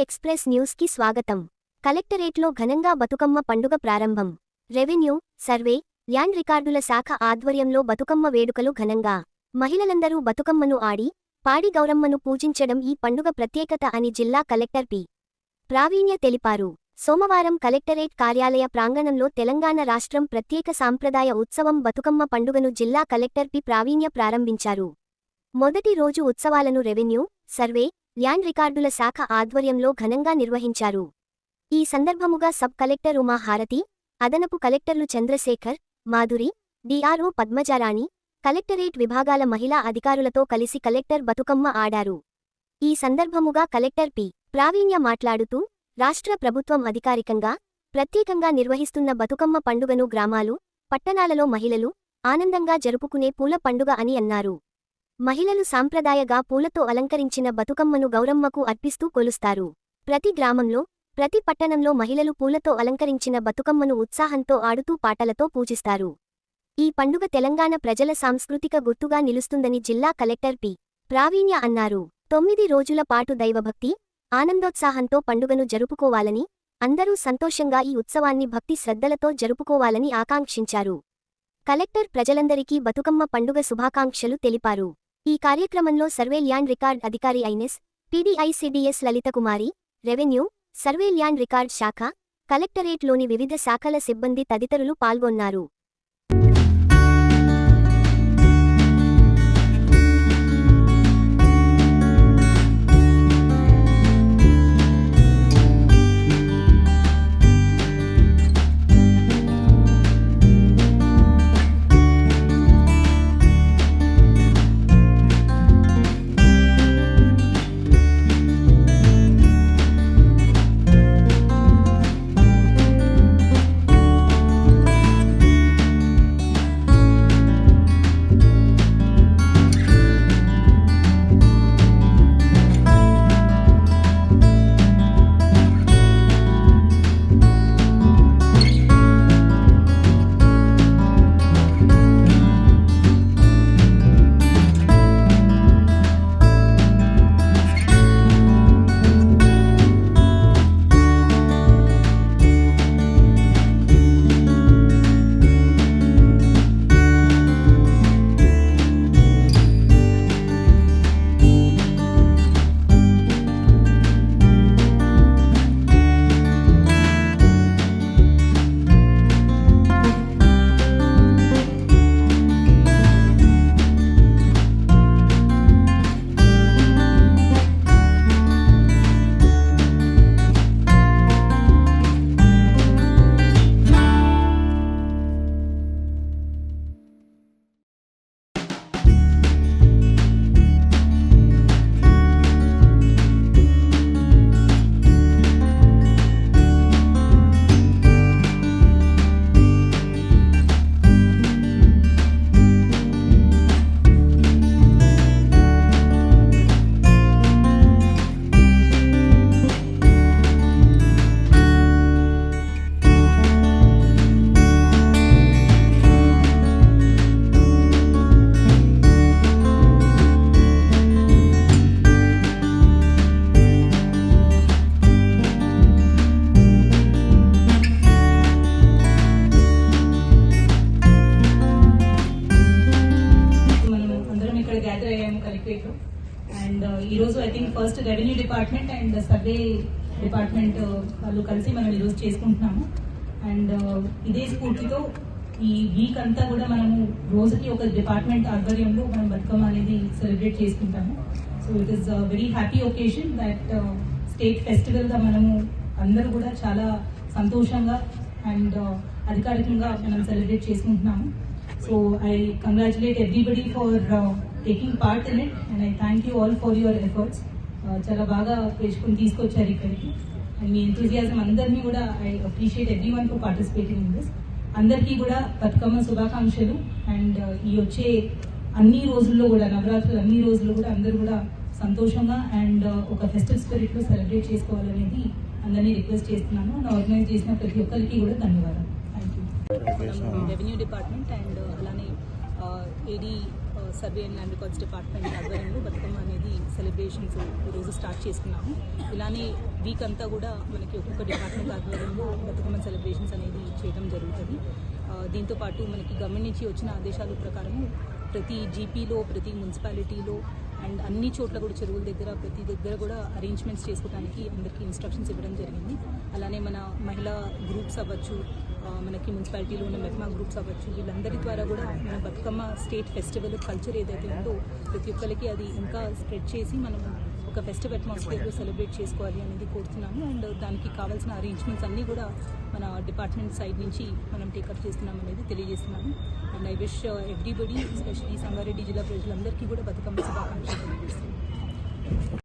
Express news కి స్వాగతం. కలెక్టరేట్లో ఘనంగా బతుకమ్మ పండుగ ప్రారంభం. రెవెన్యూ, సర్వే, ల్యాండ్ రికార్డుల శాఖ ఆధ్వర్యంలో బతుకమ్మ వేడుకలు ఘనంగా. మహిళలందరూ బతుకమ్మను ఆడి, పాడి గౌరమ్మను పూజించడం ఈ పండుగ ప్రత్యేకత అని జిల్లా కలెక్టర్ పి. ప్రావీణ్య తెలిపారు. సోమవారం కలెక్టరేట్ కార్యాలయ ప్రాంగణంలో తెలంగాణ రాష్ట్రం ప్రత్యేక సాంప్రదాయ ఉత్సవం బతుకమ్మ పండుగను జిల్లా కలెక్టర్ పి. ప్రావీణ్య ప్రారంభించారు. మొదటి రోజు ఉత్సవాలను రెవెన్యూ, సర్వే, ల్యాండ్ రికార్డుల శాఖ ఆధ్వర్యంలో ఘనంగా నిర్వహించారు. ఈ సందర్భముగా సబ్ కలెక్టర్ ఉమా హారతి, అదనపు కలెక్టర్లు చంద్రశేఖర్, మాధురి, డిఆర్ఓ పద్మజారాణి, కలెక్టరేట్ విభాగాల మహిళా అధికారులతో కలిసి కలెక్టర్ బతుకమ్మ ఆడారు. ఈ సందర్భముగా కలెక్టర్ పి. ప్రావీణ్య మాట్లాడుతూ, రాష్ట్ర ప్రభుత్వం అధికారికంగా, ప్రత్యేకంగా నిర్వహిస్తున్న బతుకమ్మ పండుగను గ్రామాలు, పట్టణాలలో మహిళలు ఆనందంగా జరుపుకునే పూల పండుగ అని అన్నారు. మహిళలు సాంప్రదాయగా పూలతో అలంకరించిన బతుకమ్మను గౌరమ్మకు అర్పిస్తూ కొలుస్తారు. ప్రతి గ్రామంలో, ప్రతి పట్టణంలో మహిళలు పూలతో అలంకరించిన బతుకమ్మను ఉత్సాహంతో ఆడుతూ పాటలతో పూజిస్తారు. ఈ పండుగ తెలంగాణ ప్రజల సాంస్కృతిక గుర్తుగా నిలుస్తుందని జిల్లా కలెక్టర్ పి. ప్రావీణ్య అన్నారు. 9 రోజుల పాటు దైవభక్తి, ఆనందోత్సాహంతో పండుగను జరుపుకోవాలని, అందరూ సంతోషంగా ఈ ఉత్సవాన్ని భక్తి శ్రద్ధలతో జరుపుకోవాలని ఆకాంక్షించారు. కలెక్టర్ ప్రజలందరికీ బతుకమ్మ పండుగ శుభాకాంక్షలు తెలిపారు. ఈ కార్యక్రమంలో సర్వే ల్యాండ్ రికార్డ్ అధికారి ఐనెస్, PD ICDS Lalithakumari, revenue, survey land record శాఖ, కలెక్టరేట్లోని వివిధ శాఖల సిబ్బంది తదితరులు పాల్గొన్నారు. అండ్ ఈరోజు I think first revenue department and survey department వాళ్ళు కలిసి మనం ఈరోజు చేసుకుంటున్నాము. అండ్ ఇదే స్ఫూర్తితో ఈ వీక్ అంతా కూడా మనము రోజుకి ఒక డిపార్ట్మెంట్ ఆధ్వర్యంలో మనం బతుకమ్మ అనేది సెలబ్రేట్ చేసుకుంటాము. So it is very happy occasion that state ఫెస్టివల్గా మనము అందరూ కూడా చాలా సంతోషంగా అండ్ అధికారికంగా మనం సెలబ్రేట్ చేసుకుంటున్నాము. So I congratulate everybody for taking part in it and I thank you all for your efforts. చాలా బాగా పేర్చుకుని తీసుకొచ్చారు ఇక్కడికి అండ్ మీ ఎంతూజియాజం అందరినీ కూడా I appreciate everyone for participating in this. అందరికీ కూడా బతుకమ్మ శుభాకాంక్షలు. అండ్ ఈ వచ్చే అన్ని రోజుల్లో కూడా నవరాత్రులు అన్ని రోజుల్లో కూడా అందరూ కూడా సంతోషంగా అండ్ ఒక ఫెస్టివ్ స్పిరిట్లో సెలబ్రేట్ చేసుకోవాలనేది అందరినీ రిక్వెస్ట్ చేస్తున్నాను. ఆర్గనైజ్ చేసిన ప్రతి ఒక్కరికి కూడా ధన్యవాదాలు. Thank you. Revenue department and అలానే AD survey and land records department ఆధ్వర్యంలో బతుకమ్మ అనేది సెలబ్రేషన్స్ ఈరోజు స్టార్ట్ చేసుకున్నాము. ఇలానే వీక్ అంతా కూడా మనకి ఒక్కొక్క డిపార్ట్మెంట్ ఆధ్వర్యంలో బతుకమ్మ సెలబ్రేషన్స్ అనేది చేయడం జరుగుతుంది. దీంతోపాటు మనకి గవర్నమెంట్ నుంచి వచ్చిన ఆదేశాల ప్రకారము ప్రతి జీపీలో, ప్రతి మున్సిపాలిటీలో అండ్ అన్ని చోట్ల కూడా చెరువుల దగ్గర ప్రతి దగ్గర కూడా అరేంజ్మెంట్స్ చేసుకోవడానికి అందరికీ ఇన్స్ట్రక్షన్స్ ఇవ్వడం జరిగింది. అలానే మన మహిళా గ్రూప్స్ అవ్వచ్చు, మనకి మున్సిపాలిటీలో ఉన్న మెప్మా గ్రూప్స్ అవ్వచ్చు, వీళ్ళందరి ద్వారా కూడా మన బతుకమ్మ స్టేట్ ఫెస్టివల్ కల్చర్ ఏదైతే ఉందో ప్రతి ఒక్కరికి అది ఇంకా స్ప్రెడ్ చేసి మనం ఒక ఫెస్టివ్ అట్మాస్ఫియర్లో సెలబ్రేట్ చేసుకోవాలి అనేది కోరుతున్నాను. అండ్ దానికి కావాల్సిన అరేంజ్మెంట్స్ అన్నీ కూడా మన డిపార్ట్మెంట్ సైడ్ నుంచి మనం టేకప్ చేస్తున్నాం అనేది తెలియజేస్తున్నాను. And I wish everybody, especially Sangareddy జిల్లా ప్రజలందరికీ కూడా బతుకమ్మ శుభాకాంక్షలు తెలియజేస్తున్నాను.